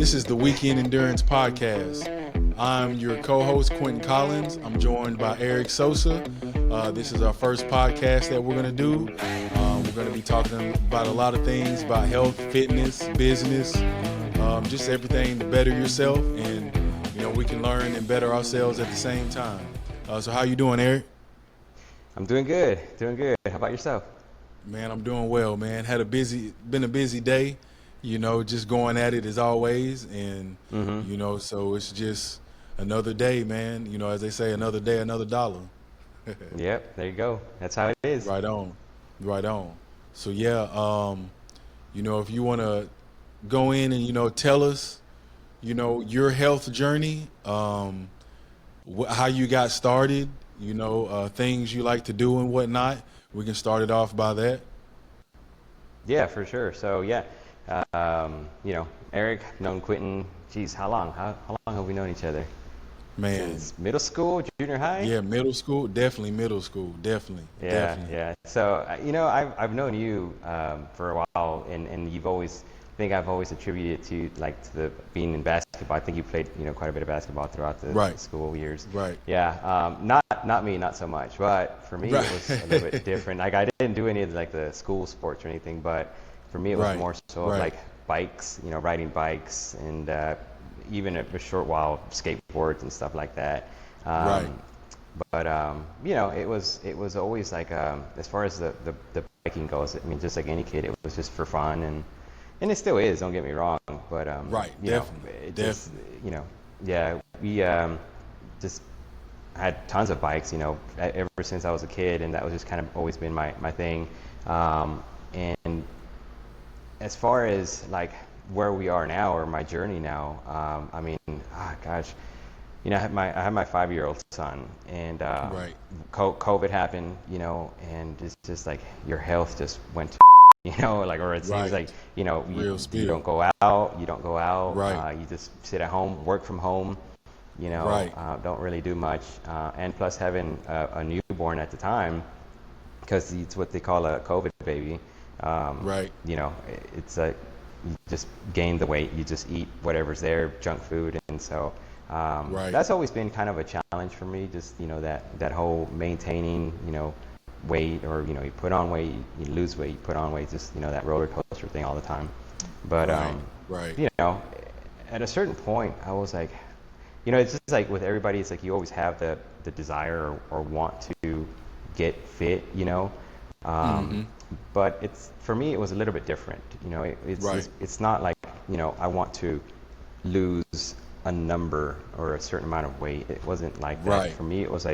This is the Weekend Endurance Podcast. I'm your co-host, Quentin Collins. I'm joined by Eric Sosa. This is our first podcast that we're going to do. We're going to be talking about a lot of things, about health, fitness, business, just everything to better yourself, and we can learn and better ourselves at the same time. So how you doing, Eric? I'm doing good. How about yourself? Man, I'm doing well, man. Been a busy day, just going at it as always, and so it's just another day, man. As they say, another day, another dollar. Yep, there you go. That's how it is. Right on. So yeah, if you want to go in and tell us, your health journey, how you got started, things you like to do and whatnot. We can start it off by that. Yeah, for sure. So yeah, Eric, known Quentin. Geez, how long? How long have we known each other? Man, since middle school, junior high. Yeah, middle school, definitely middle school, definitely. Yeah. So I've known you for a while, and you've always. I think I've always attributed to the being in basketball. I think you played quite a bit of basketball throughout the school years. Right. Yeah. Not me, not so much. But for me, it was a little bit different. I didn't do any of the school sports or anything. But for me, it was more so bikes. Riding bikes, and even a short while skateboards and stuff like that. But it was always as far as the biking goes. I mean, just like any kid, it was just for fun and it still is. Don't get me wrong, but definitely. We just had tons of bikes. Ever since I was a kid, and that was just kind of always been my thing. And as far as where we are now or my journey now, I mean, gosh, I have my 5-year-old son, and COVID happened, and it's just your health just went to or it seems you don't go out, you just sit at home, work from home, don't really do much, and plus having a newborn at the time, because it's what they call a COVID baby. It's you just gain the weight, you just eat whatever's there, junk food, and so that's always been kind of a challenge for me, just that whole maintaining weight, or you put on weight, you lose weight, you put on weight, just that roller coaster thing all the time. But at a certain point I was it's just with everybody, it's you always have the desire or want to get fit, but it's, for me, it was a little bit different. It's not I want to lose a number or a certain amount of weight. It wasn't like that. For me, it was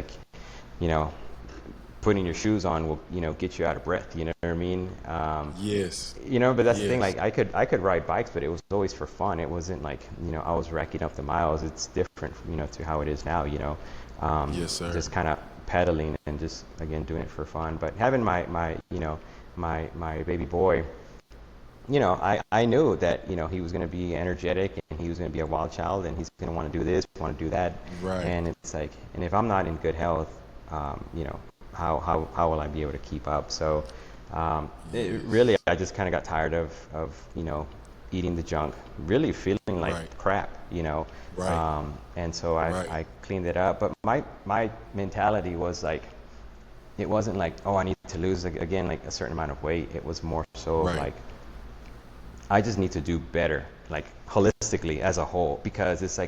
putting your shoes on will get you out of breath, you know what I mean? Yes. But that's the thing, I could ride bikes, but it was always for fun. It wasn't I was racking up the miles. It's different to how it is now, Yes, sir. Just kind of pedaling and just again doing it for fun. But having my baby boy, I knew that he was going to be energetic, and he was going to be a wild child, and he's going to want to do this, want to do that. And it's and if I'm not in good health, how will I be able to keep up? So really, I just kind of got tired of eating the junk, really feeling like crap, and so I cleaned it up. But my mentality was it wasn't oh, I need to lose again a certain amount of weight. It was more so I just need to do better, holistically as a whole, because it's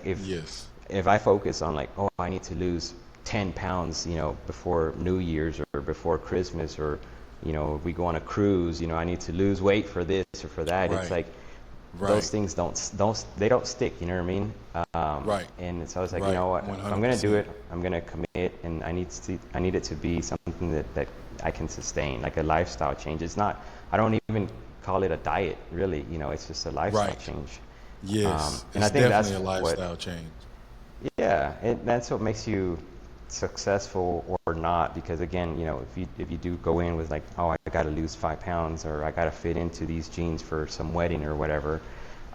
if I focus on oh, I need to lose 10 pounds, before New Year's or before Christmas, or, we go on a cruise, I need to lose weight for this or for that. It's those things don't stick, you know what I mean? And so I was you know what, if I'm going to do it, I'm going to commit, and I need it to be something that I can sustain, like a lifestyle change. It's not, I don't even call it a diet, really, it's just a lifestyle change. Yes, and it's I think definitely that's a lifestyle change. Yeah, and that's what makes you successful or not, because again, if you do go in with oh, I got to lose 5 pounds, or I got to fit into these jeans for some wedding or whatever,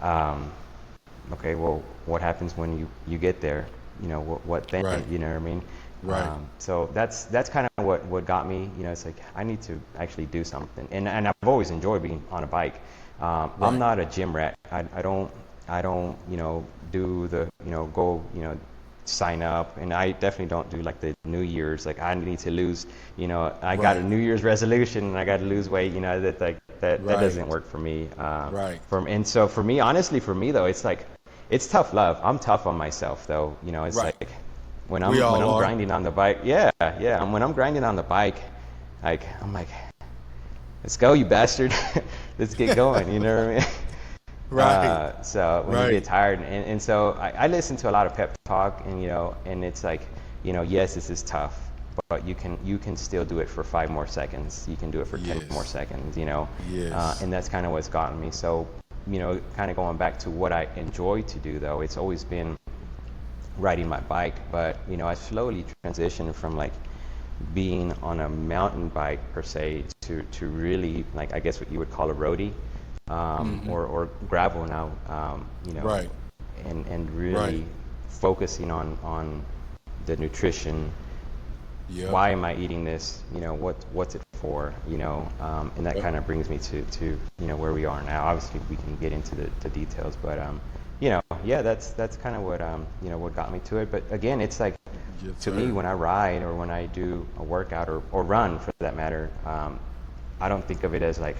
okay, well, what happens when you get there? What then? You know what I mean? So that's kind of what got me. It's I need to actually do something, and I've always enjoyed being on a bike. I'm not a gym rat. I I don't, do the, go, sign up, and I definitely don't do like the New Year's, like I need to lose, I got a New Year's resolution and I got to lose weight, that like that doesn't work for me. And so for me, honestly, for me though, it's like, it's tough love. I'm tough on myself though, it's like when I'm grinding on the bike, when I'm grinding on the bike, like I'm like, let's go, you bastard, let's get going, you know what I mean? So when you get tired, and so I listen to a lot of pep talk, and and it's like, yes, this is tough, but you can still do it for 5 more seconds. You can do it for 10 more seconds, and that's kind of what's gotten me. So, kind of going back to what I enjoy to do though, it's always been riding my bike, but I slowly transitioned from like being on a mountain bike per se to really, like, I guess what you would call a roadie. Or gravel now, and really focusing on the nutrition. Why am I eating this? What's it for? And that kind of brings me to where we are now. Obviously, we can get into the details, but that's kind of what what got me to it. But again, it's like, to me, when I ride or when I do a workout or run for that matter, I don't think of it as like,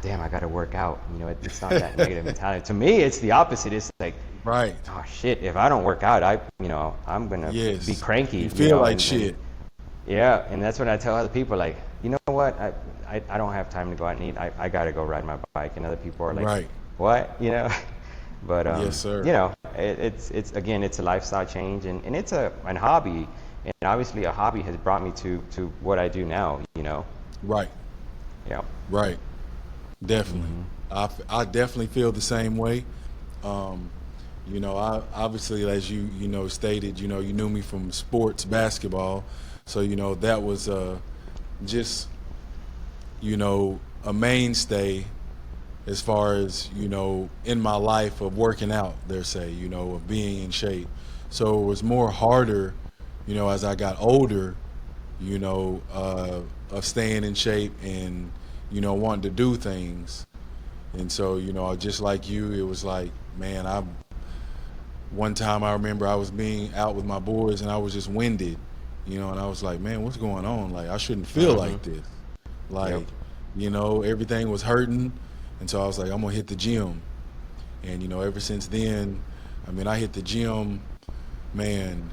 damn, I got to work out. It's not that negative mentality. To me, it's the opposite. It's like, oh shit, if I don't work out, I'm gonna be cranky. You feel like shit. And that's when I tell other people, like, you know what, I don't have time to go out and eat. I got to go ride my bike. And other people are like, what, But yes, sir. It's again, it's a lifestyle change, and it's a hobby, and obviously a hobby has brought me to what I do now. Right. Yeah. Right. Definitely. I definitely feel the same way. I obviously, as you stated, you knew me from sports, basketball, so that was just a mainstay as far as in my life of working out, of being in shape. So it was more harder, as I got older, of staying in shape and wanting to do things. And so, just like you, it was like, man, one time I remember I was being out with my boys and I was just winded, and I was like, man, what's going on? Like, I shouldn't feel like this. Like, everything was hurting. And so I was like, I'm gonna hit the gym. And, ever since then, I hit the gym, man,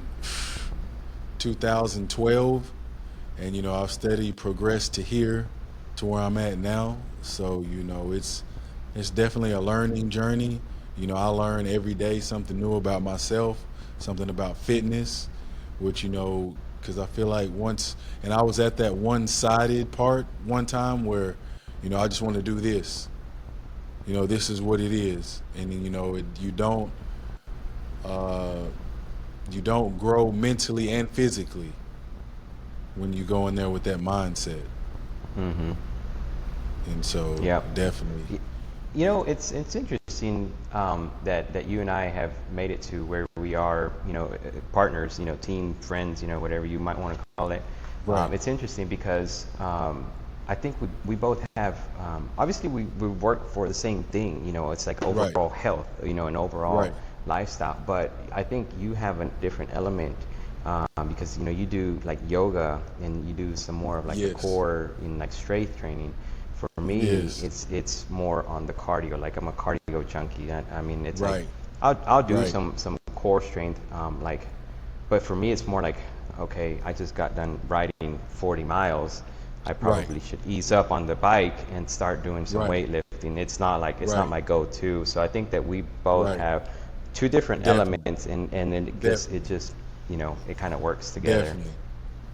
2012. And, I've steadily progressed to here, to where I'm at now. So it's definitely a learning journey. I learn every day something new about myself, something about fitness, which because I feel like and I was at that one-sided part one time where I just want to do this. This is what it is. And you don't grow mentally and physically when you go in there with that mindset. And so, definitely. It's interesting that you and I have made it to where we are, partners, team, friends, whatever you might want to call it. It's interesting because I think we both have, obviously we work for the same thing, it's like overall health, and overall lifestyle. But I think you have a different element because, you do like yoga and you do some more of like the core in like strength training. For me, it's more on the cardio. Like, I'm a cardio junkie. It's like I'll do some core strength, but for me it's more like, okay, I just got done riding 40 miles. I probably should ease up on the bike and start doing some weightlifting. It's not like not my go-to. So I think that we both have two different elements, and then it just it kind of works together. Definitely.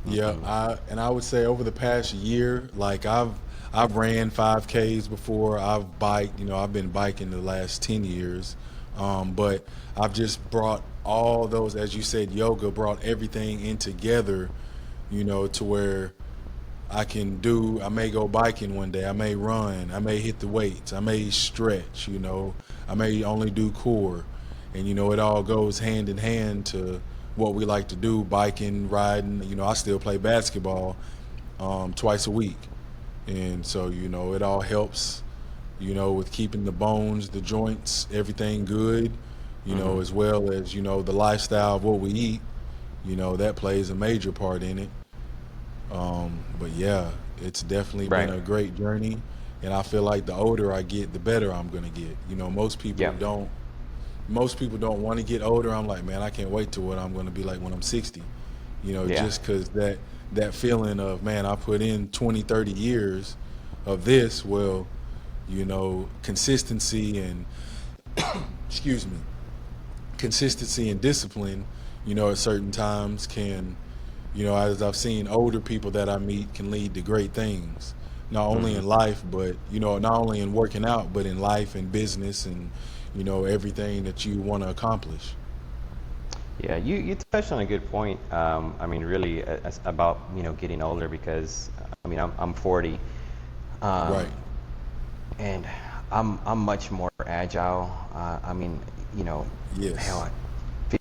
Yeah, I would say over the past year, like I've ran 5Ks before. I've biked, I've been biking the last 10 years. But I've just brought all those, as you said, yoga brought everything in together, to where I may go biking one day, I may run, I may hit the weights, I may stretch, I may only do core. And, it all goes hand in hand to what we like to do, biking, riding. I still play basketball twice a week. And so, it all helps, with keeping the bones, the joints, everything good, Mm-hmm. as well as, the lifestyle of what we eat, that plays a major part in it. But yeah, it's definitely been Right. a great journey. And I feel like the older I get, the better I'm gonna get. Yeah. Most people don't want to get older. I'm like, man, I can't wait to what I'm gonna be like when I'm 60. Yeah. Just because that feeling of, man, I put in 20, 30 years of this. Well, consistency and excuse me, consistency and discipline, at certain times can, as I've seen older people that I meet, can lead to great things. Not only Mm-hmm. in life, but not only in working out, but in life and business and everything that you want to accomplish. Yeah, you touched on a good point. I mean, really, about getting older because I mean I'm 40, Right. um, and I'm much more agile. I mean, you know, Yes. hell,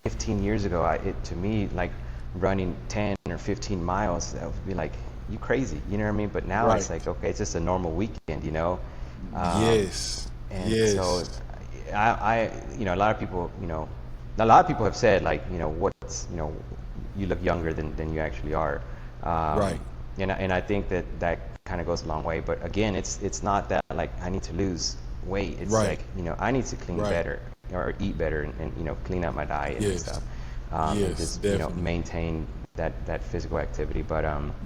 15 years ago, to me like running 10 or 15 miles, that would be like you crazy, you know what I mean? But now Right. it's like okay, it's just a normal weekend, um, Yes. and so Yes. a lot of people, a lot of people have said like, you look younger than you actually are. Right. And I think that kind of goes a long way. But again, it's not that like I need to lose weight. It's Right. like, I need to clean Right. better or eat better and clean up my diet and Yes. stuff. And Yes. just, Definitely. maintain that physical activity. But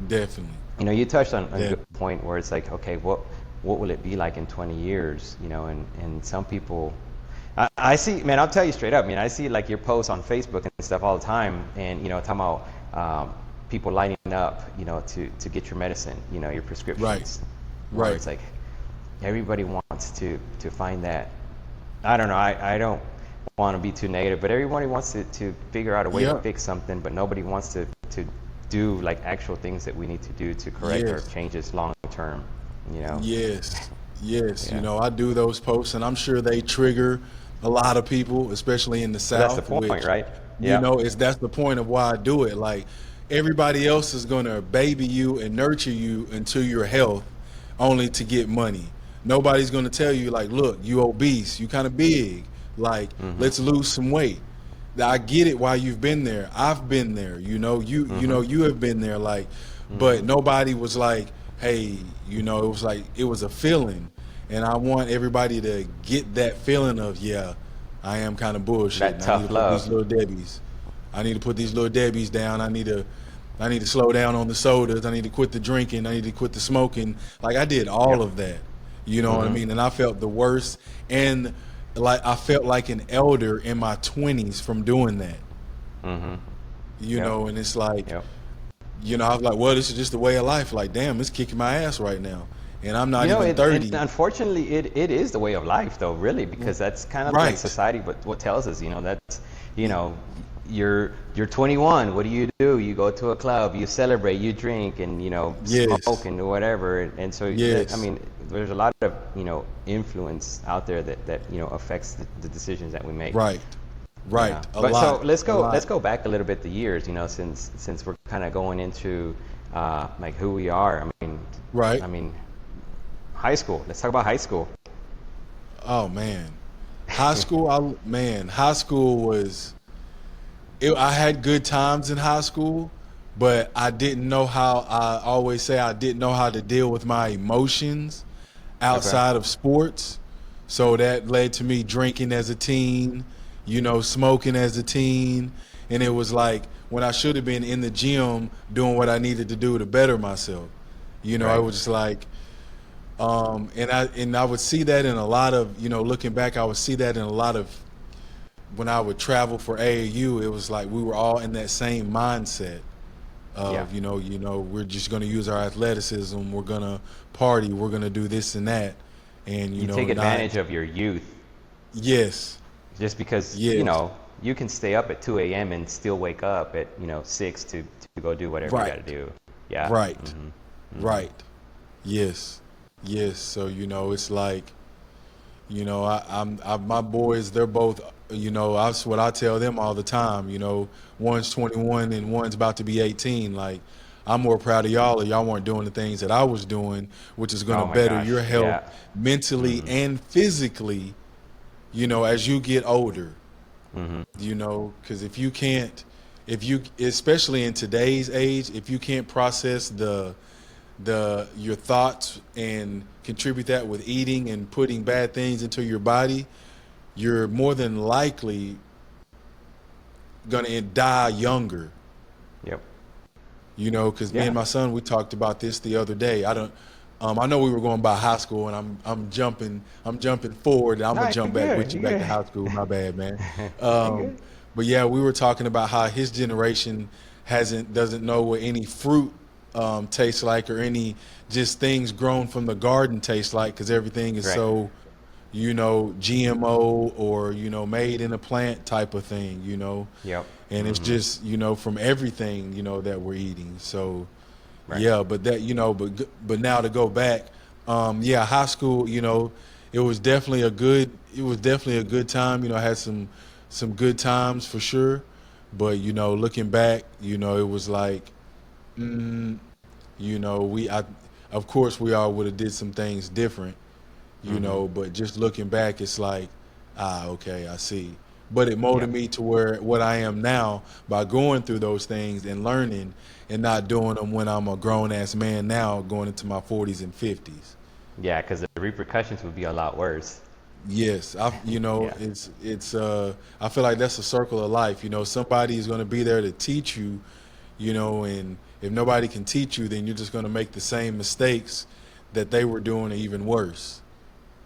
Definitely. you touched on a good Definitely. point where it's like, okay, what will it be like in 20 years? And some people, I see, man, I'll tell you straight up, man, I see like your posts on Facebook and stuff all the time, and talking about people lining up, to get your medicine, your Right. prescriptions, where Right. it's like everybody wants to find that. I don't know. I don't want to be too negative, but everybody wants to figure out a way to Yeah. fix something, but nobody wants to do like actual things that we need to do to correct our Yes. changes long term. You know? Yes, yes. Yeah. I do those posts, and I'm sure they trigger a lot of people, especially in the But that's the South, point, which, right? Yeah. is that's the point of why I do it. Like, everybody else is gonna baby you and nurture you into your health, only to get money. Nobody's gonna tell you like, look, you obese, you kind of big, like, Mm-hmm. let's lose some weight. I get it why you've been there. I've been there. Mm-hmm. You have been there. Like, Mm-hmm. but nobody was like, hey, it was like it was a feeling, and I want everybody to get that feeling of, yeah, I am kind of That bullshitting. I need to tough put these love. little debbies. I need to put these little debbies down. I need to slow down on the sodas. I need to quit the drinking. I need to quit the smoking. Like, I did all Yep. of that. You know what I Mm-hmm. mean? And I felt the worst. And like, I felt like an elder in my 20s from doing that. Mm-hmm. Yep. And it's like, Yep. I was like, well, this is just the way of life. Like, damn, it's kicking my ass right now. And I'm not even And 30. unfortunately, it is the way of life, though, really, because that's kind of like Right. society. What tells us, that's, you know, you're 21. What do? You go to a club, you celebrate, you drink, and smoke Yes. and whatever. And so that, I Yes. mean, there's a lot of influence out there that affects the decisions that we make. Right. Right. Yeah, A but so lot. let's A go lot. back a little bit the years, since we're kind of going into like who we are. Right. I mean, high school. Let's talk about high school. Oh, man. High school was, I had good times in high school, but I didn't know how, I always say I didn't know how to deal with my emotions Okay. outside of sports. So that led to me drinking as a teen, smoking as a teen. And it was like when I should have been in the gym doing what I needed to do to better myself. I Right. was just like, and I would see that in a lot of, looking back, I would see that in a lot of, when I would travel for AAU, it was like we were all in that same mindset Yeah. of, we're just going to use our athleticism, we're going to party, we're going to do this and that, and You take not. advantage of your youth Yes. just because Yes. you can stay up at 2 a.m. and still wake up at 6 to go do whatever you Right. got to do. Yeah. Right. Mm-hmm. Right. Yes. Yes. So, it's like, my boys, they're both, that's what I tell them all the time. One's 21 and one's about to be 18. Like, I'm more proud of y'all, or y'all weren't doing the things that I was doing, which is going Oh to my better gosh. your health Yeah. mentally and physically, as you get older. Hmm. Because especially in today's age, if you can't process your thoughts and contribute that with eating and putting bad things into your body, you're more than likely gonna die younger. Yep. Because me and Yeah. my son, we talked about this the other day. I know we were going by high school, and I'm jumping forward. I'm gonna No, jump you're back good. with you back You're to good. high school. My bad, man. You're Um, good. but yeah, we were talking about how his generation doesn't know what any fruit tastes like, or any just things grown from the garden tastes like, because everything is Right. so GMO, or made in a plant type of thing. Yep. And it's Hmm. just from everything that we're eating. So Right. yeah, but but now to go back, yeah, high school, it was definitely a good time. I had some good times for sure, but looking back, it was like, mm, we I of course we all would have did some things different, Hmm. but just looking back, it's like, okay, I see. But it molded Yep. me to where what I am now, by going through those things and learning, and not doing them when I'm a grown ass man now, going into my 40s and 50s. Yeah, because the repercussions would be a lot worse. Yes, Yeah. I feel like that's a circle of life. Somebody is going to be there to teach you, and if nobody can teach you, then you're just going to make the same mistakes that they were doing, or even worse.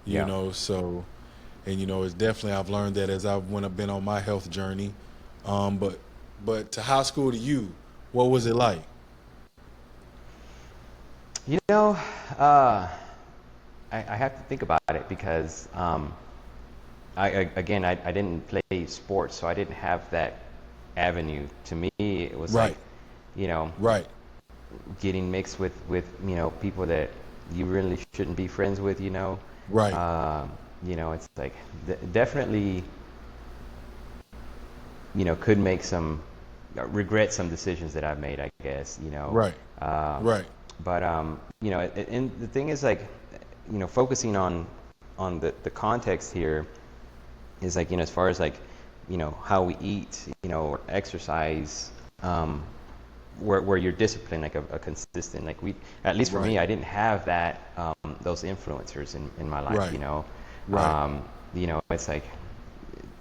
Yeah. So, and it's definitely, I've learned that as I've been on my health journey. But to high school, to you, what was it like? You know, uh, I have to think about it because again, I didn't play sports, so I didn't have that avenue. To me, it was like, Right, you know, right, getting mixed with people that you really shouldn't be friends with. right, Um, it's like definitely, could make some regret some decisions that I've made, I guess. right, Um, right, but and the thing is, like, focusing on the context here is, like, as far as, like, how we eat, or exercise, where you're disciplined, like a consistent, like, at least for right, me, I didn't have that, those influencers in my life. right, right, It's like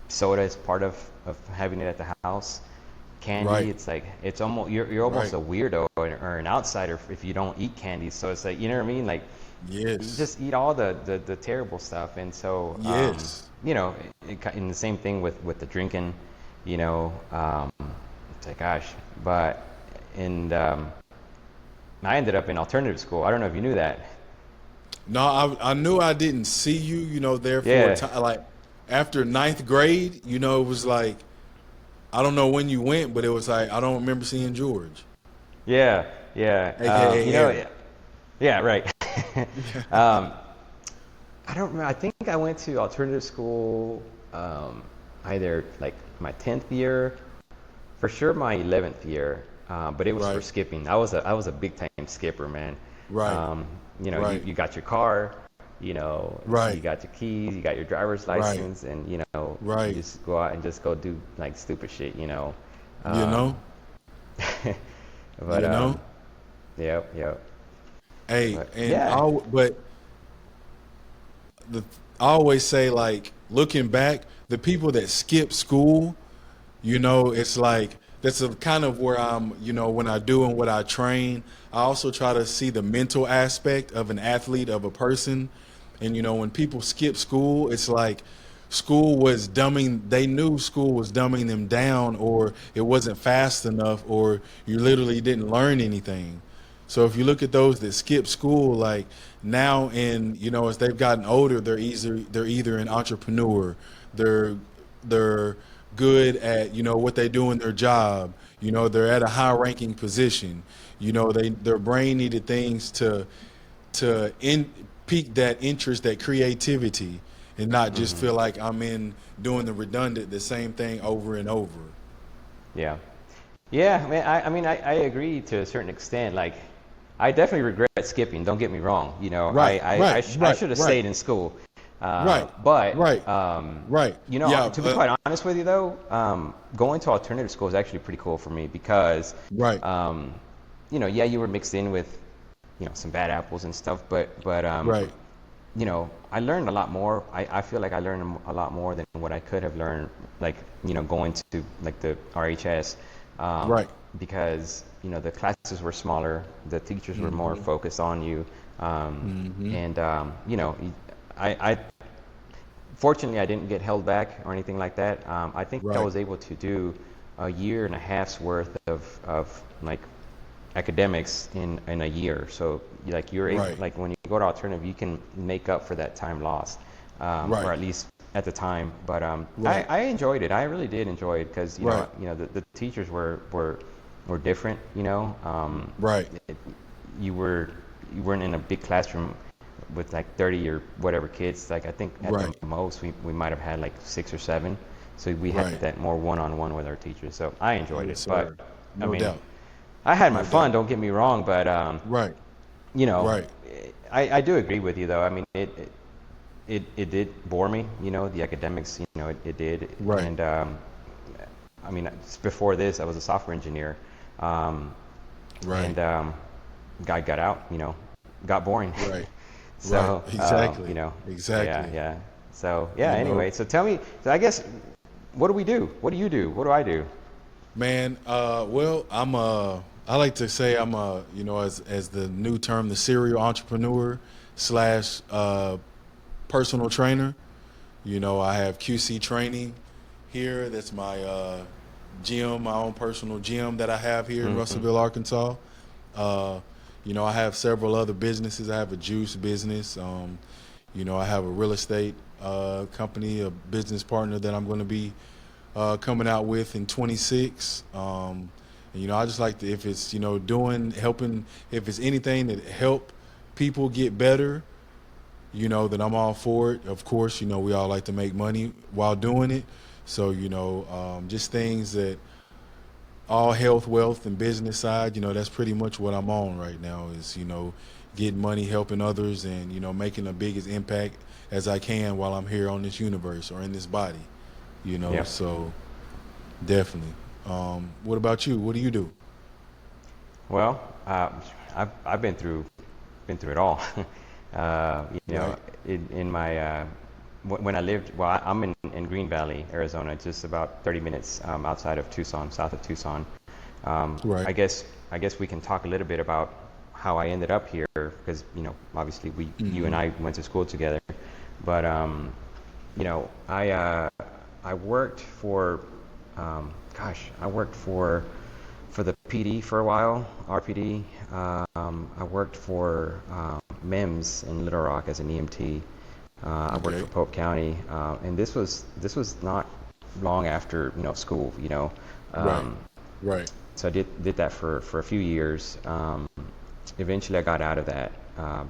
soda is part of having it at the house. Candy, right, it's like, it's almost, you're almost right. a weirdo, or an outsider if you don't eat candy. So it's like, you know what I mean? Like, you Yes, just eat all the terrible stuff. And so, yes. and the same thing with the drinking, you know, it's like, gosh, but, and I ended up in alternative school. I don't know if you knew that. No, I knew I didn't see you, there for a Yeah, time. Like after ninth grade, it was like, I don't know when you went, but it was like, I don't remember seeing George, yeah, yeah. aka Eric. Yeah, right. um, I don't remember. I think I went to alternative school, either like my 10th year, for sure my 11th year, but it was for Right, skipping. I was a big time skipper, man. right, Um, right, you got your car, you right, got your keys, you got your driver's right, license, and you right. just go out and just go do like stupid shit. You know, Um, but you know. yep, yep. Hey, But and yeah. but the I always say, like, looking back, the people that skip school, it's like that's a kind of where I'm, when I do and what I train. I also try to see the mental aspect of an athlete, of a person. And when people skip school, it's like they knew school was dumbing them down, or it wasn't fast enough, or you literally didn't learn anything. So if you look at those that skip school, like now, and as they've gotten older, they're either an entrepreneur, they're they're good at what they do in their job. They're at a high ranking position. Their brain needed things to pique that interest, that creativity, and not just Hmm. feel like I'm in doing the same thing over and over. Yeah. Yeah, man. I mean, I agree to a certain extent. Like, I definitely regret skipping. Don't get me wrong. You know, Right, right, I right, should have right, stayed in school. right, But right, right. you know, Yeah, to be quite honest with you, though, going to alternative school is actually pretty cool for me because, right, um, you know, yeah, you were mixed in with, you know, some bad apples and stuff, but right, you know, I learned a lot more. I feel like I learned a lot more than what I could have learned, like, you know, going to like the RHS, right. because, you know, the classes were smaller, the teachers were more Mm-hmm. focused on you, Mm-hmm. and, you know, I fortunately I didn't get held back or anything like that. I think I Right, was able to do a year and a half's worth of like academics in a year. So like you're able, right, like when you go to alternative, you can make up for that time lost, or right, at least at the time. But right, I enjoyed it. I really did enjoy it because right, you know the teachers were different. You know, right, it, you were you weren't in a big classroom with like 30 or whatever kids. Like I think at the right, most we might have had like 6 or 7. So we had right. that more one-on-one with our teachers. So I enjoyed Yes, it. But sir. I No mean, doubt. I had my No doubt. fun, don't get me wrong, but Right, you know, right, I do agree with you though. I mean, it did bore me, you know, the academics, you know, it did. right, And I mean, before this, I was a software engineer, um, right, and guy got out, you know, got boring. right, right. So you Exactly. know, yeah, Exactly. yeah. So yeah. You know, Anyway, so tell me. So I guess, what do we do? What do you do? What do I do? man, well, I like to say I'm a, as the new term, the serial entrepreneur slash personal trainer. I have QC training here. That's my gym, my own personal gym that I have here in Hmm. Russellville, Arkansas. Uh, I have several other businesses. I have a juice business. I have a real estate company, a business partner that I'm going to be coming out with in 26. And, I just like to, if it's, helping, if it's anything that help people get better, then I'm all for it. Of course, we all like to make money while doing it. So, just things that all health, wealth, and business side, that's pretty much what I'm on right now is, getting money, helping others, and, making the biggest impact as I can while I'm here on this universe or in this body, Yeah. so definitely. What about you? What do you do? Well, I've been through it all. You know, Right, in my when I lived, well, I'm in Green Valley, Arizona, just about 30 minutes outside of Tucson, south of Tucson. right, I guess we can talk a little bit about how I ended up here, because obviously you and hmm I went to school together. But I worked for, I worked for the PD for a while, RPD. I worked for MEMS in Little Rock as an EMT. I worked for okay, Pope County, and this was not long after school. right, Um, right, so I did that for a few years. Eventually, I got out of that,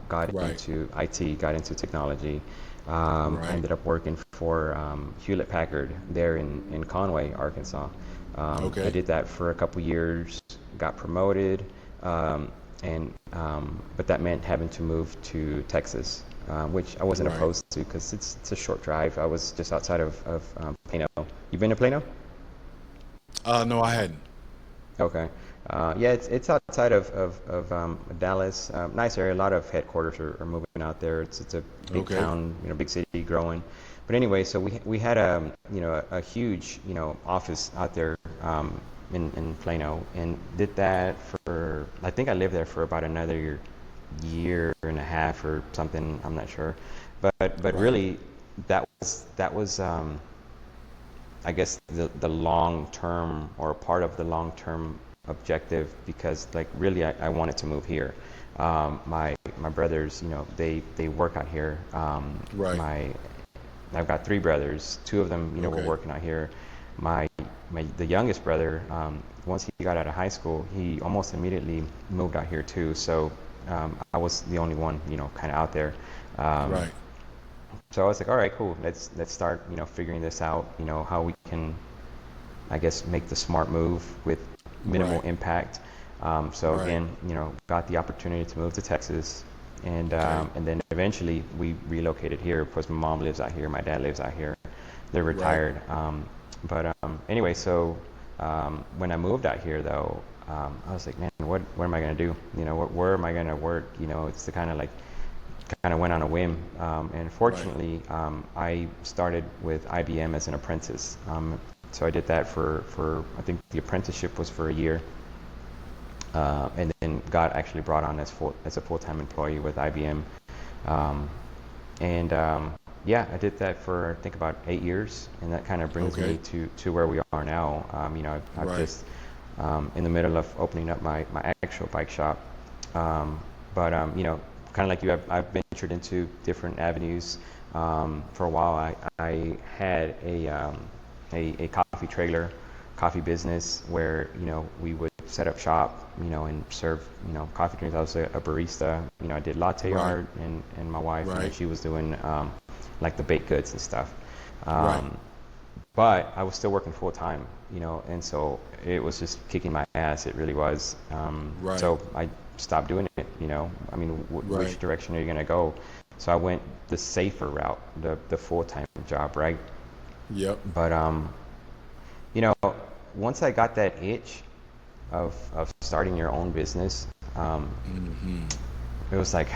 got right, into IT, got into technology. I right, ended up working for Hewlett Packard there in Conway, Arkansas. I okay, did that for a couple years, got promoted, but that meant having to move to Texas, which I wasn't right. opposed to because it's a short drive. I was just outside of Plano. You been to Plano? No, I hadn't. Okay. Yeah, it's outside of Dallas. Nice area. A lot of headquarters are moving out there. It's a big Okay, town, big city growing. But anyway, so we had a huge office out there in Plano, and did that for, I think I lived there for about another year and a half or something. I'm not sure, but right, really that was I guess the long term, or part of the long term objective, because like really I wanted to move here. My brothers, they work out here. right, My I've got 3 brothers. 2 of them, were okay, working out here. My the youngest brother, once he got out of high school, he almost immediately moved out here too. So I was the only one, kind of out there. Um, right, so I was like, all right, cool. Let's start, figuring this out. How we can I guess, make the smart move with minimal impact. So again, got the opportunity to move to Texas, and then eventually we relocated here. Of course, my mom lives out here, my dad lives out here. They're retired. But anyway, so when I moved out here, though, I was like, man, what am I gonna do? Where am I gonna work? It's the kind of went on a whim. And fortunately, I started with IBM as an apprentice. So I did that for I think the apprenticeship was for a year. And then got actually brought on as a full-time employee with IBM. Yeah, I did that for I think about 8 years, and that kind of brings me to where we are now. I've just in the middle of opening up my actual bike shop. Kind of like you, I've ventured into different avenues. For a while, I had a coffee trailer, coffee business where we would set up shop, and serve coffee drinks. I was a barista. I did latte art, and my wife, she was doing like the baked goods and stuff. But I was still working full time, and so it was just kicking my ass. It really was. So I stopped doing it. Which direction are you gonna go? So I went the safer route, the full-time job, right? Yep. But once I got that itch of starting your own business, it was like,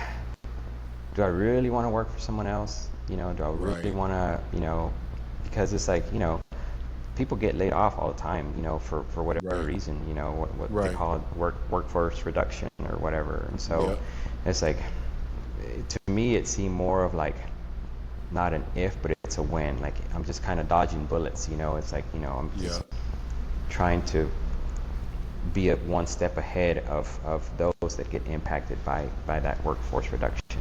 do I really want to work for someone else? Do I really want to, because it's like, people get laid off all the time, for whatever reason, what they call it, workforce reduction or whatever. And so it's like, to me, it seemed more of like, not an if, but it's a when. Like, I'm just kind of dodging bullets, it's like, I'm just trying to be one step ahead of those that get impacted by that workforce reduction.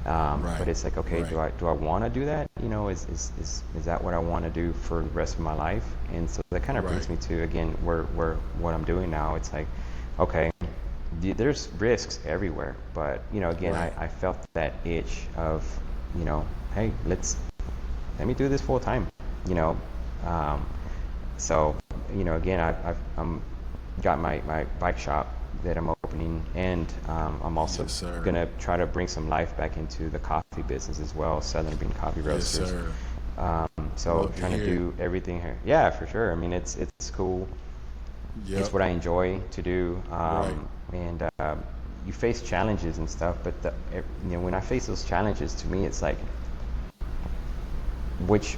But it's like, okay, do I want to do that? Is that what I want to do for the rest of my life? And so that kind of brings me to, again, where what I'm doing now. It's like, okay, there's risks everywhere, but again, I felt that itch of, hey, let me do this full time. So again, I'm got my bike shop that I'm opening, and I'm also gonna try to bring some life back into the coffee business as well, Southern Bean Coffee Roasters. So trying to do everything here. Yeah, for sure. I mean, it's cool. It's what I enjoy to do. And you face challenges and stuff, but when I face those challenges, to me, it's like, which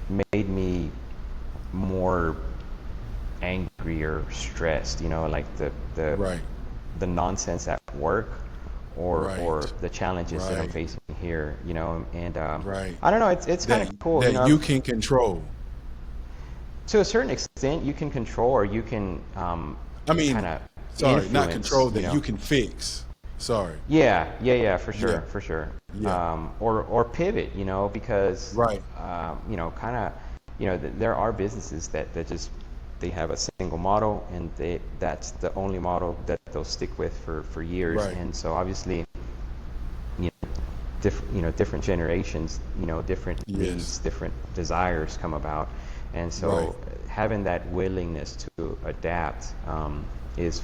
made me more angry or stressed, like the nonsense at work, or the challenges that I'm facing here, and I don't know, it's kind of cool that you can control. To a certain extent, you can control, or you can kind of not control, that you can fix. Yeah, for sure. Or pivot, because kind of, there are businesses that just, they have a single model, and that's the only model that they'll stick with for years. And so obviously, different generations, different needs, different desires come about. And so having that willingness to adapt is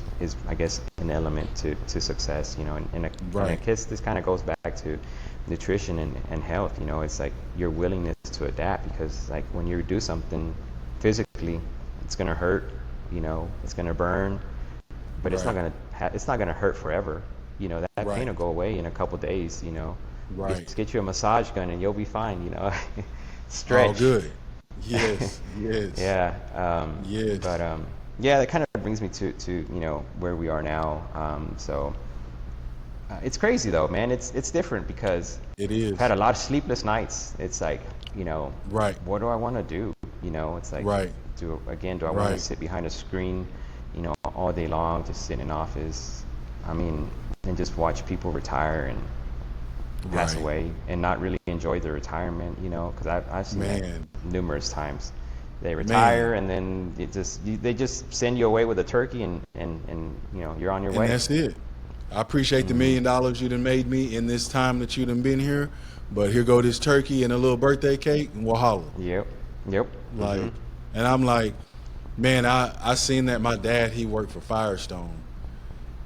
I guess an element to success, and I guess this kind of goes back to nutrition and health. It's like your willingness to adapt, because like when you do something physically, it's gonna hurt, it's gonna burn, but it's not gonna hurt forever. That pain will go away in a couple days. Just get you a massage gun and you'll be fine. Stretch. Oh, good. Yes. Yeah. But that kind of brings me to where we are now. So it's crazy though, man. It's different, because it is. I've had a lot of sleepless nights. It's like, what do I want to do? It's like, do I want to sit behind a screen, all day long, just sit in an office? I mean, and just watch people retire and pass away, and not really enjoy their retirement, because I've seen that numerous times. They retire, and then they just send you away with a turkey, and you're on your way. And that's it. I appreciate the $1 million you done made me in this time that you done been here, but here go this turkey and a little birthday cake, and we'll holler. Yep. Like, And I'm like, man, I seen that my dad, he worked for Firestone,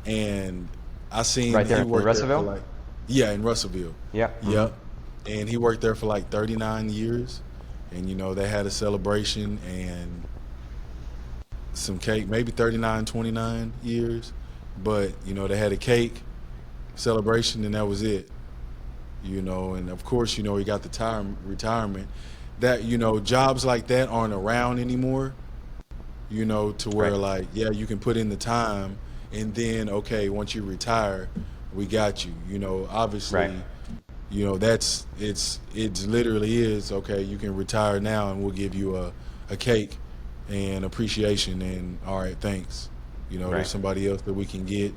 and I seen Right there he in worked there for Russellville? like, yeah, in Russellville. Yep. Mm-hmm. Yep. And he worked there for like 39 years. And, they had a celebration and some cake, maybe 39, 29 years. But, they had a cake celebration and that was it. And of course, he got the retirement. That, jobs like that aren't around anymore, to where Right. like, yeah, you can put in the time and then, okay, once you retire, we got you. Obviously, Right. it's literally is, okay, you can retire now and we'll give you a cake and appreciation and all right, thanks. Right. There's somebody else that we can get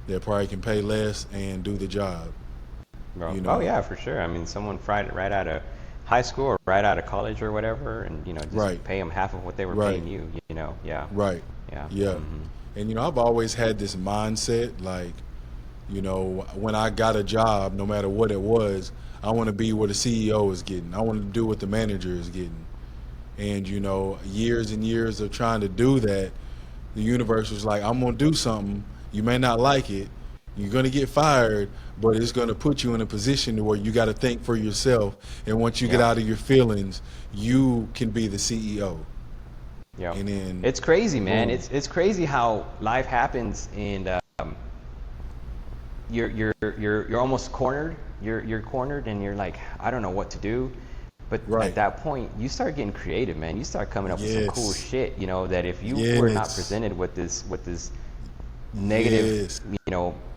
that probably can pay less and do the job. Bro. You Oh know, yeah, for sure. I mean, someone right out of high school or right out of college or whatever, and just right, pay them half of what they were right, paying you. Yeah, right, yeah. yeah. Hmm. And I've always had this mindset, like, when I got a job, no matter what it was, I want to be what the CEO is getting. I want to do what the manager is getting. And years and years of trying to do that, the universe was like, I'm gonna do something. You may not like it. You're gonna get fired, but it's gonna put you in a position to where you got to think for yourself. And once you get Yeah. out of your feelings, you can be the CEO. Yeah. And then, It's crazy, man. boom. It's crazy how life happens, and you're almost cornered. You're cornered, and you're like, I don't know what to do. But at Right. that point, you start getting creative, man. You start coming up with some cool Yes. shit. That if you were not Yes. presented with this negative, Yes.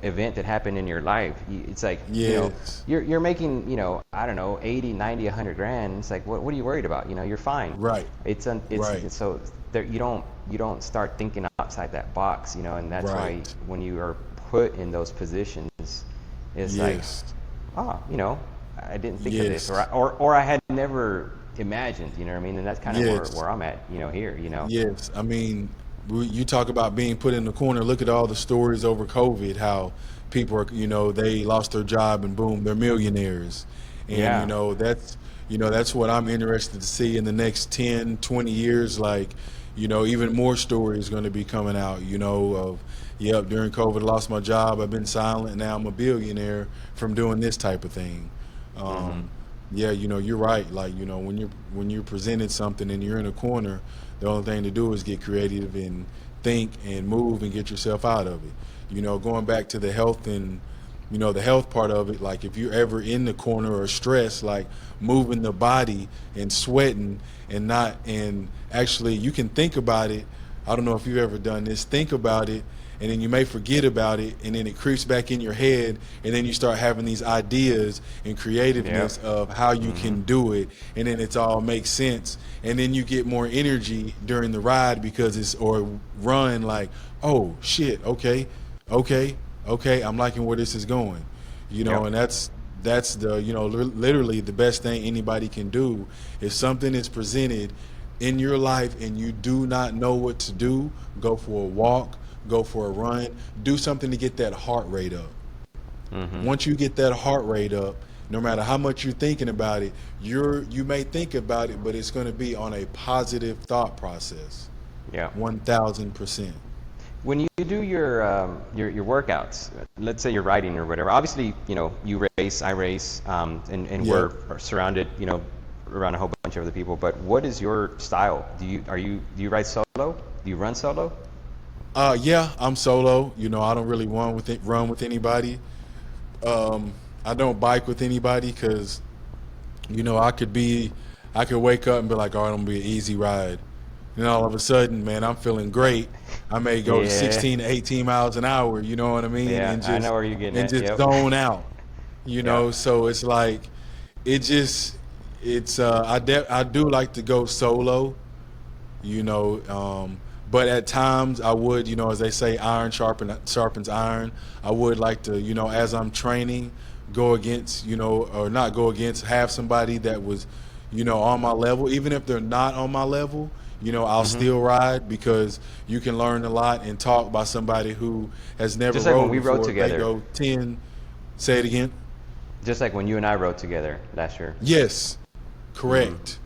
event that happened in your life, it's like, Yes. you're making, I don't know, 80, 90, 100 grand. It's like, what are you worried about? You're fine. Right. Right. It's so there, you don't start thinking outside that box, and that's why Right. when you are put in those positions, it's like, Yes. oh, I didn't think of this, Yes. or I had never imagined, you know what I mean? And that's kind of Yes. where I'm at, here, Yes, I mean, you talk about being put in the corner. Look at all the stories over COVID, how people are, they lost their job and boom, they're millionaires. And, Yeah. that's what I'm interested to see in the next 10, 20 years. Like, even more stories going to be coming out, of, yep, during COVID, I lost my job. I've been silent. Now I'm a billionaire from doing this type of thing. Hmm. Yeah, you're right. Like, when you're presented something and you're in a corner, the only thing to do is get creative and think and move and get yourself out of it. Going back to the health and the health part of it, like if you're ever in the corner or stressed, like moving the body and sweating and actually you can think about it. I don't know if you've ever done this. Think about it and then you may forget about it and then it creeps back in your head and then you start having these ideas and creativeness Yep. of how you Hmm. can do it and then it's all makes sense and then you get more energy during the ride because it's or run like, oh shit, okay, I'm liking where this is going, Yep. and that's the literally the best thing anybody can do. If something is presented in your life and you do not know what to do, go for a walk, go for a run, do something to get that heart rate up. Hmm. Once you get that heart rate up, no matter how much you're thinking about it, you may think about it, but it's going to be on a positive thought process. Yeah. 1000%. When you do your workouts, let's say you're riding or whatever. Obviously, you race, I race, and Yeah. we're surrounded, around a whole bunch of other people. But what is your style? Do you ride solo? Do you run solo? Yeah, I'm solo. I don't really run with anybody. I don't bike with anybody because, I could wake up and be like, all right, I'm gonna be an easy ride. And all of a sudden, man, I'm feeling great. I may go to Yeah, 16 to 18 miles an hour, you know what I mean? yeah, And I know just where you're getting and at. just Yep. zone out. Yep. So it's like it just it's I do like to go solo, you know. But at times I would, as they say, iron sharpens iron. I would like to, as I'm training, go against, or not go against, have somebody that was, on my level. Even if they're not on my level, I'll Hmm. still ride because you can learn a lot and talk by somebody who has never Just like when rode we rode before. If they together. go 10, say it again. Just like when you and I rode together last year. Yes, Hmm. correct.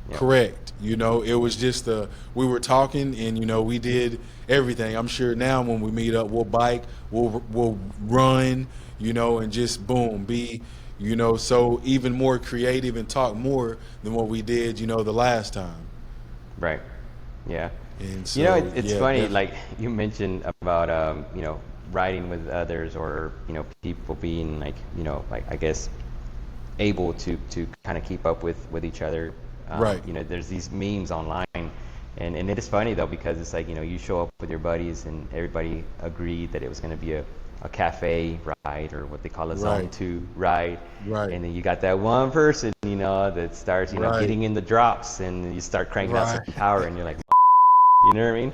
Yep. Correct. You know, it was just we were talking, and you know, we did everything. I'm sure now when we meet up, we'll bike, we'll run, you know, and just boom, be, you know, so even more creative and talk more than what we did, you know, the last time. Right. Yeah. And You know, so, it's yeah, funny, definitely. like you mentioned about, you know, riding with others, or, you know, people being like, you know, like, I guess, able to kind of keep up with each other. Right. You know, there's these memes online, and it is funny though, because it's like, you know, you show up with your buddies and everybody agreed that it was going to be a cafe ride, or what they call a zone Right. 2 ride, Right. and then you got that one person, you know, that starts, you know, Right. getting in the drops, and you start cranking out some Right. power, and you're like, you know what I mean?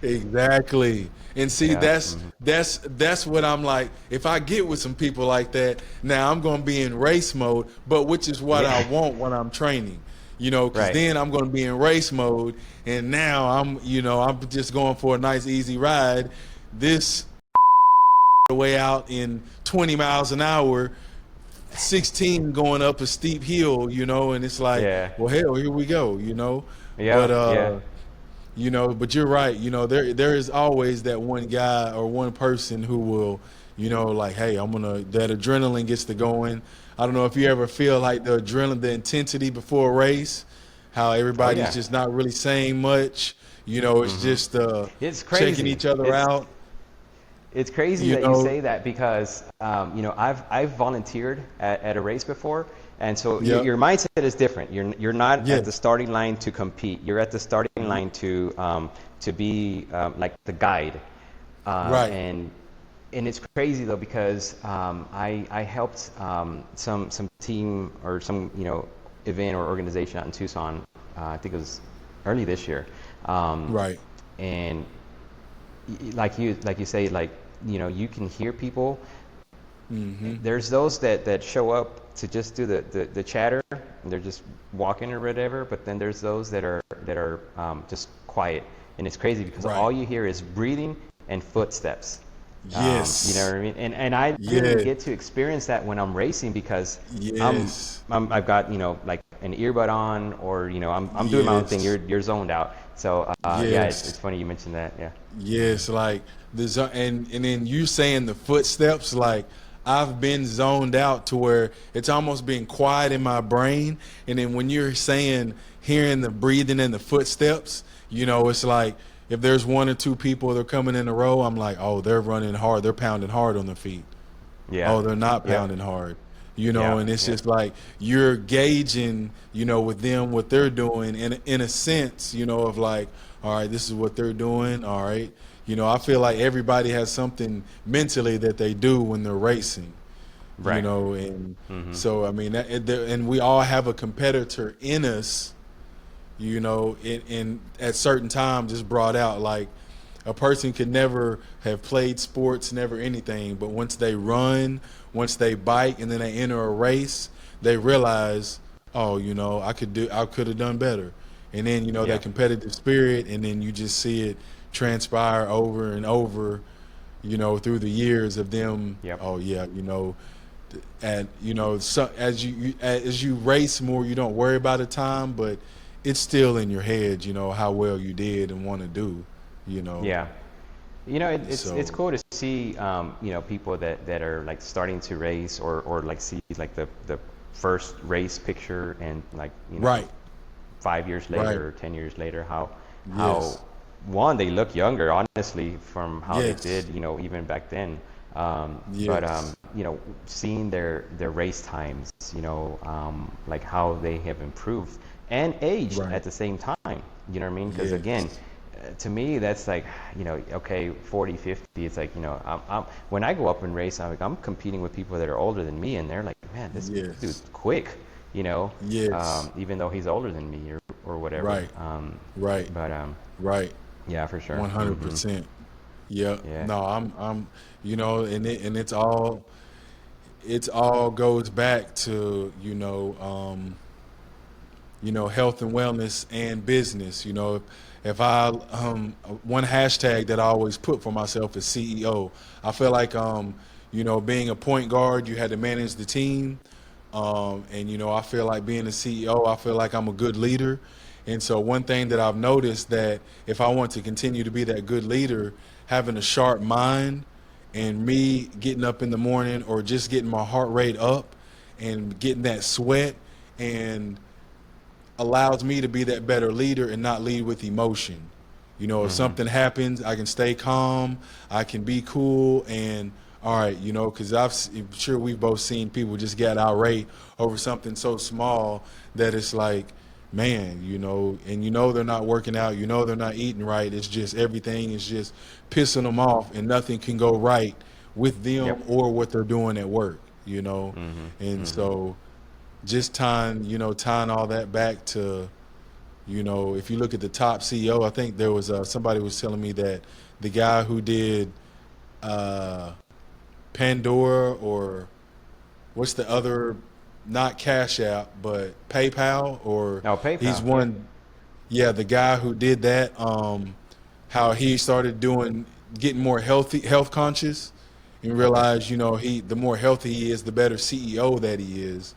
Exactly. And see, Yeah. that's what I'm like. If I get with some people like that, now I'm going to be in race mode, but which is what I Yeah. want when I'm training. You know, because Right. then I'm going to be in race mode, and now I'm just going for a nice easy ride. This way out in 20 miles an hour, 16 going up a steep hill, you know, and it's like, Yeah. well, hell, here we go, you know. But Yeah. Yeah. you know, but you're right. You know, there is always that one guy or one person who will, you know, like, hey, that adrenaline gets to going. I don't know if you ever feel like the adrenaline, the intensity before a race, how Oh everybody's yeah. just not really saying much. You know, it's just It's checking crazy. each other out. It's crazy You that you know, say that, because you know, I've volunteered at a race before, and so yeah, your mindset is different. You're not at the yes, starting line to compete. You're at the starting line to be like the guide, right, and it's crazy though, because I helped some team, or some, you know, event or organization out in Tucson. I think it was early this year, um, right, and like you say, like, you know, you can hear people. mm-hmm, There's those that show up to just do the chatter, and they're just walking or whatever, but then there's those that are just quiet, and it's crazy because right, all you hear is breathing and footsteps. You know yes, what I mean? And I didn't yeah, get to experience that when I'm racing, because I'm, yes, I've got, you know, like an earbud on, or, you know, I'm doing my own thing. yes, You're zoned out. So yeah, it's yes. funny you mentioned that. Yeah. Yes, like and then you saying the footsteps, like I've been zoned out to where it's almost been quiet in my brain, and then when you're saying hearing the breathing and the footsteps, you know, it's like if there's one or two people that are coming in a row, I'm like, oh, they're running hard, they're pounding hard on their feet. Yeah. Oh, they're not Yep. pounding hard, you know, Yeah. and it's Yep. just like you're gauging, you know, with them what they're doing in a sense, you know, of like, all right, this is what they're doing, all right. You know, I feel like everybody has something mentally that they do when they're racing, you Right. know, and Mm-hmm. so I mean, and we all have a competitor in us, you know, in at certain times it's brought out. Like a person could never have played sports, never anything, but once they run, once they bike, and then they enter a race, they realize, oh, you know, I could have done better, and then you know Yeah. that competitive spirit, and then you just see it transpire over and over, you know, through the years of them. Yep. Oh yeah, you know, and you know, so as you race more, you don't worry about the time, but it's still in your head, you know, how well you did and want to do, you know. Yeah. You know, it's So cool to see, you know, people that are like starting to race, or like see like the first race picture, and like, you know, right, 5 years right, later or 10 years later, how yes, one, they look younger, honestly, from how they yes, did, you know, even back then. But yes, you know, seeing their race times, you know, like how they have improved and aged right, at the same time. You know what I mean? Because again, yes, to me, that's like, you know, okay, 40, 50. It's like, you know, when I go up and race, I'm competing with people that are older than me, and they're like, man, this yes, dude's quick, you know, yes, even though he's older than me, or whatever. right, right, But right, yeah, for sure. 100%. Yeah, Yeah. no, you know, and it's all goes back to, you know, health and wellness and business. You know, if I one hashtag that I always put for myself is CEO. I feel like you know, being a point guard, you had to manage the team, And, you know, I feel like being a CEO, I feel like I'm a good leader. And so one thing that I've noticed that if I want to continue to be that good leader, having a sharp mind and me getting up in the morning or just getting my heart rate up and getting that sweat and allows me to be that better leader and not lead with emotion. You know, if something happens, I can stay calm, I can be cool, and all right, you know, because I'm sure we've both seen people just get irate over something so small that it's like, man, you know, and you know they're not working out, you know they're not eating right. It's just everything is just pissing them off, and nothing can go right with them or what they're doing at work, you know. And so just tying all that back to, you know, if you look at the top CEO, I think there was somebody was telling me that the guy who did Pandora, or what's the other, not Cash App, but PayPal, or PayPal. He's one, yeah, the guy who did that, how he started getting more health conscious, and realized, you know, the more healthy he is, the better CEO that he is.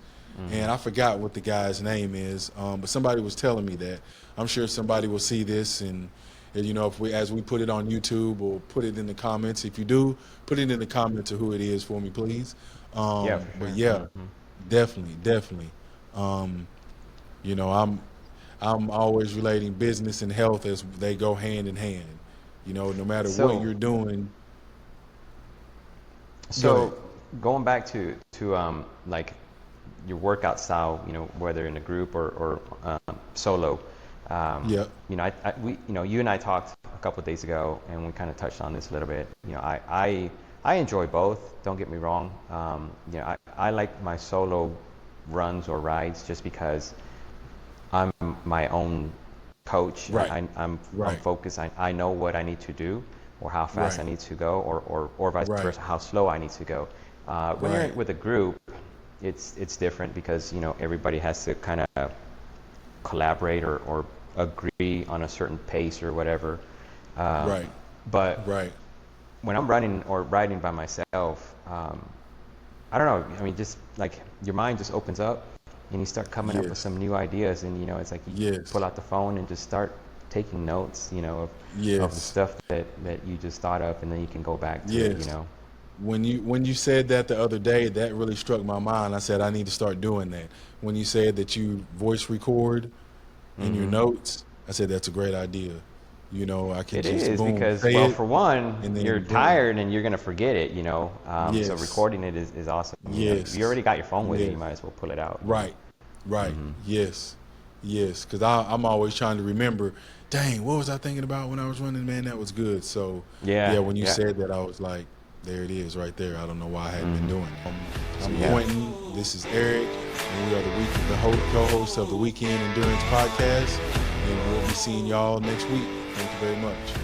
And I forgot what the guy's name is, but somebody was telling me that. I'm sure somebody will see this, and you know, as we put it on YouTube, or put it in the comments. If you do, put it in the comments of who it is for me, please. For sure. But yeah, definitely. You know, I'm always relating business and health as they go hand in hand. You know, no matter what you're doing. So going back to like your workout style, you know, whether in a group or solo. You know, you and I talked a couple of days ago, and we kind of touched on this a little bit. You know, I enjoy both. Don't get me wrong. You know, I like my solo runs or rides just because I'm my own coach. Right. I'm focused. I know what I need to do, or how fast I need to go, or vice versa, how slow I need to go. When you're with a group, it's different because, you know, everybody has to kind of collaborate or agree on a certain pace or whatever. But when I'm running or riding by myself, I don't know. I mean, just like your mind just opens up and you start coming up with some new ideas, and, you know, it's like you pull out the phone and just start taking notes, you know, of the stuff that you just thought of, and then you can go back to it, you know. When you said that the other day, that really struck my mind. I said, I need to start doing that. When you said that you voice record in your notes, I said, that's a great idea. You know, I can because, well, for one, you're tired and you're going to forget it, you know. So recording it is awesome. Yes. You already got your phone with you. You might as well pull it out. Right. Yes. Because I'm always trying to remember, dang, what was I thinking about when I was running? Man, that was good. So, when you said that, I was like, there it is right there. I don't know why I hadn't been doing it. I'm Quentin. This is Eric. And we are the co-hosts of the Weekend Endurance Podcast. And we'll be seeing y'all next week. Thank you very much.